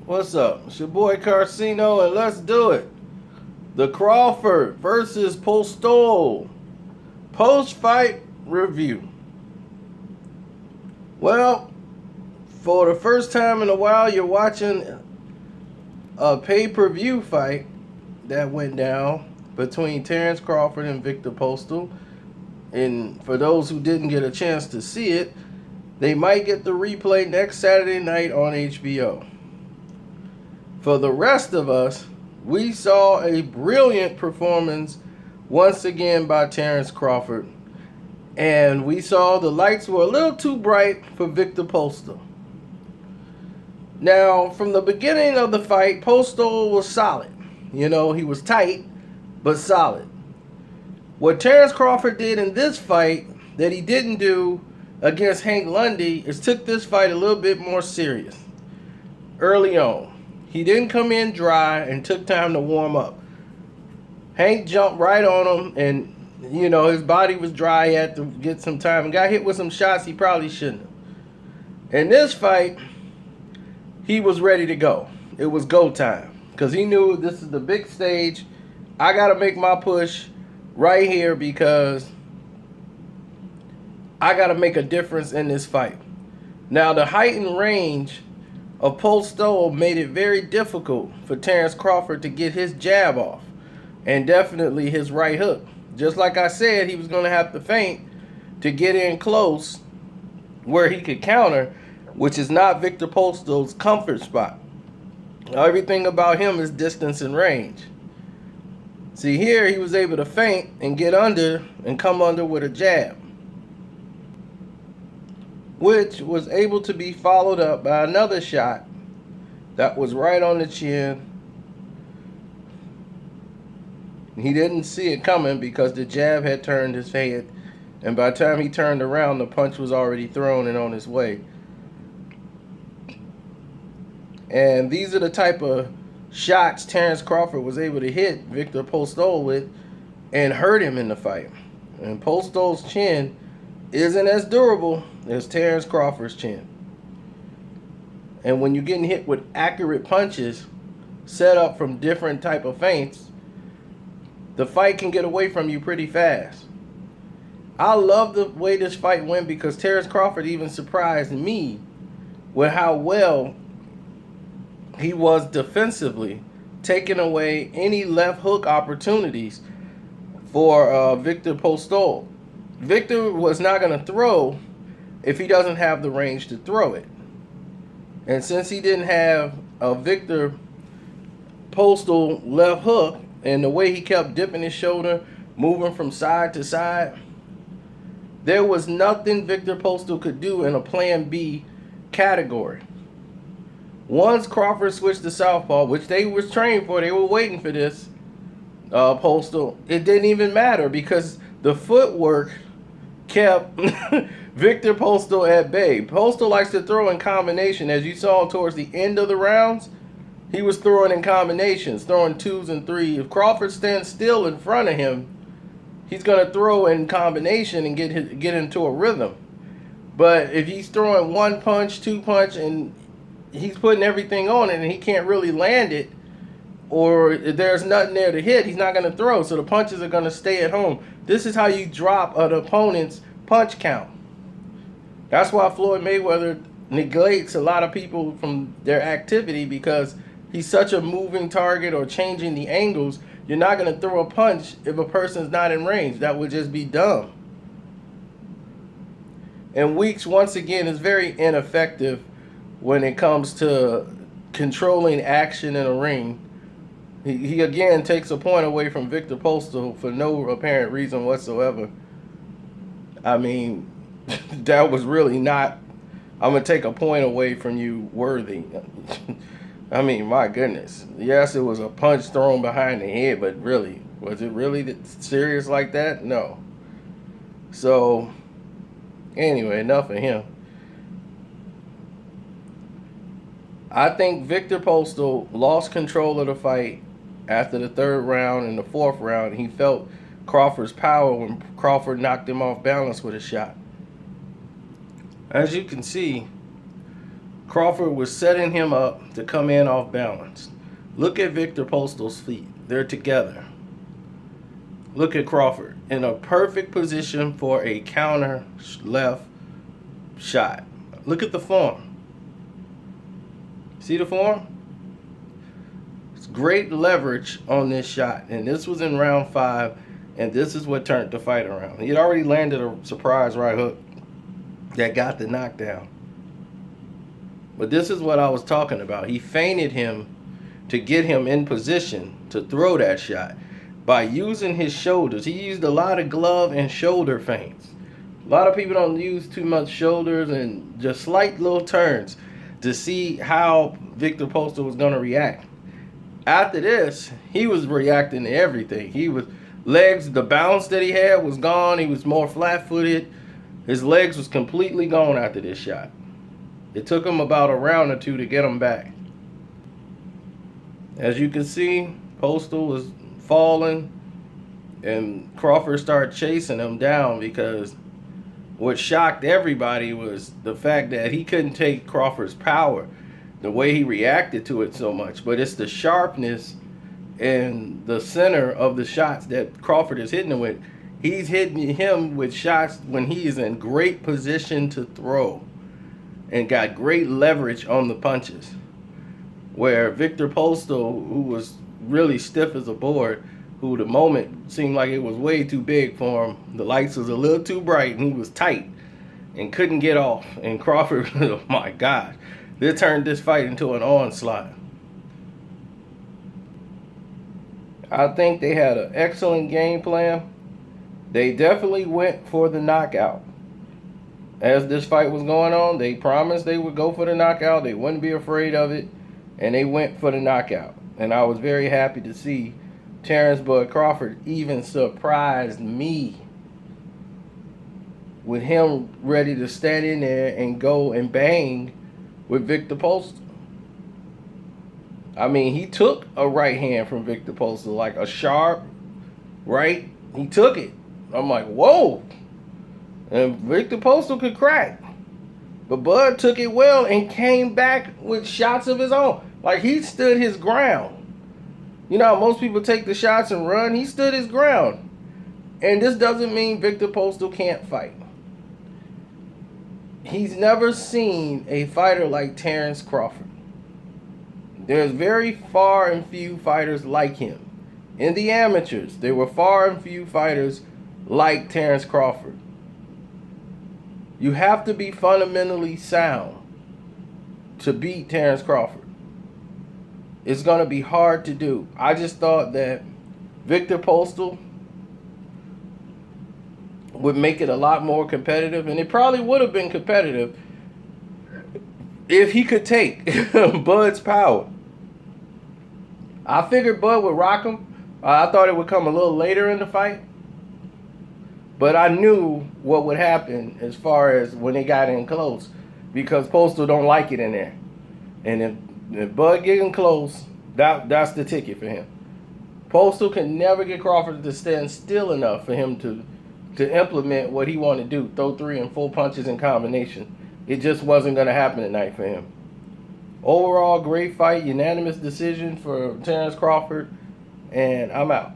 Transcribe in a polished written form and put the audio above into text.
What's up? It's your boy Carcino, and let's do it. The Crawford versus Postol post-fight review. Well, for the first time in a while, you're watching a pay-per-view fight that went down between Terrence Crawford and Victor Postol. And for those who didn't get a chance to see it, they might get the replay next Saturday night on HBO. For the rest of us, we saw a brilliant performance once again by Terrence Crawford. And we saw the lights were a little too bright for Victor Postol. Now, from the beginning of the fight, Postol was solid. You know, he was tight, but solid. What Terrence Crawford did in this fight that he didn't do against Hank Lundy is took this fight a little bit more serious early on. He didn't come in dry and took time to warm up. Hank jumped right on him, and you know his body was dry. He had to get some time and got hit with some shots he probably shouldn't have. In this fight, he was ready to go. It was go time because he knew this is the big stage. I got to make my push right here because I got to make a difference in this fight. Now, the height and range of Postol made it very difficult for Terrence Crawford to get his jab off, and definitely his right hook. Just like I said, he was going to have to feint to get in close where he could counter, which is not Victor Postol's comfort spot. Everything about him is distance and range. See, here he was able to feint and get under and come under with a jab, which was able to be followed up by another shot that was right on the chin. He didn't see it coming because the jab had turned his head, and by the time he turned around, the punch was already thrown and on his way. And these are the type of shots Terrence Crawford was able to hit Victor Postol with and hurt him in the fight. And Postol's chin isn't as durable as Terrence Crawford's chin. And when you're getting hit with accurate punches set up from different type of feints, the fight can get away from you pretty fast. I love the way this fight went because Terrence Crawford even surprised me with how well he was defensively, taking away any left hook opportunities for Victor Postol. Victor was not going to throw if he doesn't have the range to throw it. And since he didn't have a Victor Postol left hook, and the way he kept dipping his shoulder, moving from side to side, there was nothing Victor Postol could do in a plan B category. Once Crawford switched to southpaw, which they was trained for, they were waiting for this, Postol, it didn't even matter because the footwork kept Victor Postol at bay. Postol likes to throw in combination. As you saw towards the end of the rounds, he was throwing in combinations, throwing twos and threes. If Crawford stands still in front of him, he's going to throw in combination and get into a rhythm. But if he's throwing one punch, two punch, and he's putting everything on it and he can't really land it, or there's nothing there to hit, he's not going to throw. So the punches are going to stay at home. This is how you drop an opponent's punch count. That's why Floyd Mayweather neglects a lot of people from their activity, because he's such a moving target or changing the angles. You're not going to throw a punch if a person's not in range. That would just be dumb. And Weeks, once again, is very ineffective when it comes to controlling action in a ring. He again takes a point away from Victor Postol for no apparent reason whatsoever. I mean, that was really not, I'm going to take a point away from you worthy. I mean, my goodness. Yes, it was a punch thrown behind the head, but really, was it really serious like that? No. So, anyway, enough of him. I think Victor Postol lost control of the fight after the third round and the fourth round. He felt Crawford's power when Crawford knocked him off balance with a shot. As you can see, Crawford was setting him up to come in off balance. Look at Victor Postol's feet. They're together. Look at Crawford in a perfect position for a counter left shot. Look at the form. See the form? It's great leverage on this shot. And this was in round 5. And this is what turned the fight around. He had already landed a surprise right hook that got the knockdown. But this is what I was talking about. He feinted him to get him in position to throw that shot by using his shoulders. He used a lot of glove and shoulder feints. A lot of people don't use too much shoulders and just slight little turns to see how Victor Postol was going to react. After this, he was reacting to everything. He was legs, the bounce that he had was gone. He was more flat-footed. His legs was completely gone after this shot. It took him about a round or two to get him back. As you can see, Postol was falling, and Crawford started chasing him down because what shocked everybody was the fact that he couldn't take Crawford's power, the way he reacted to it so much. But it's the sharpness and the center of the shots that Crawford is hitting him with. He's hitting him with shots when he is in great position to throw and got great leverage on the punches. Where Victor Postol, who was really stiff as a board, who the moment seemed like it was way too big for him, the lights was a little too bright and he was tight and couldn't get off. And Crawford, oh my God, they turned this fight into an onslaught. I think they had an excellent game plan. They definitely went for the knockout. As this fight was going on, they promised they would go for the knockout. They wouldn't be afraid of it. And they went for the knockout. And I was very happy to see Terrence Bud Crawford even surprised me with him ready to stand in there and go and bang with Victor Postol. I mean, he took a right hand from Victor Postol, like a sharp right. He took it. I'm like, whoa. And Victor Postol could crack. But Bud took it well and came back with shots of his own. Like, he stood his ground. You know how most people take the shots and run? He stood his ground. And this doesn't mean Victor Postol can't fight. He's never seen a fighter like Terrence Crawford. There's very far and few fighters like him. In the amateurs, there were far and few fighters like Terrence Crawford. You have to be fundamentally sound to beat Terrence Crawford. It's going to be hard to do. I just thought that Victor Postol would make it a lot more competitive, and it probably would have been competitive if he could take Bud's power. I figured Bud would rock him. I thought it would come a little later in the fight. But I knew what would happen as far as when they got in close, because Postol don't like it in there. And if Bud getting close, that's the ticket for him. Postol can never get Crawford to stand still enough for him to implement what he wanted to do, throw 3 and 4 punches in combination. It just wasn't going to happen tonight for him. Overall, great fight, unanimous decision for Terrence Crawford, and I'm out.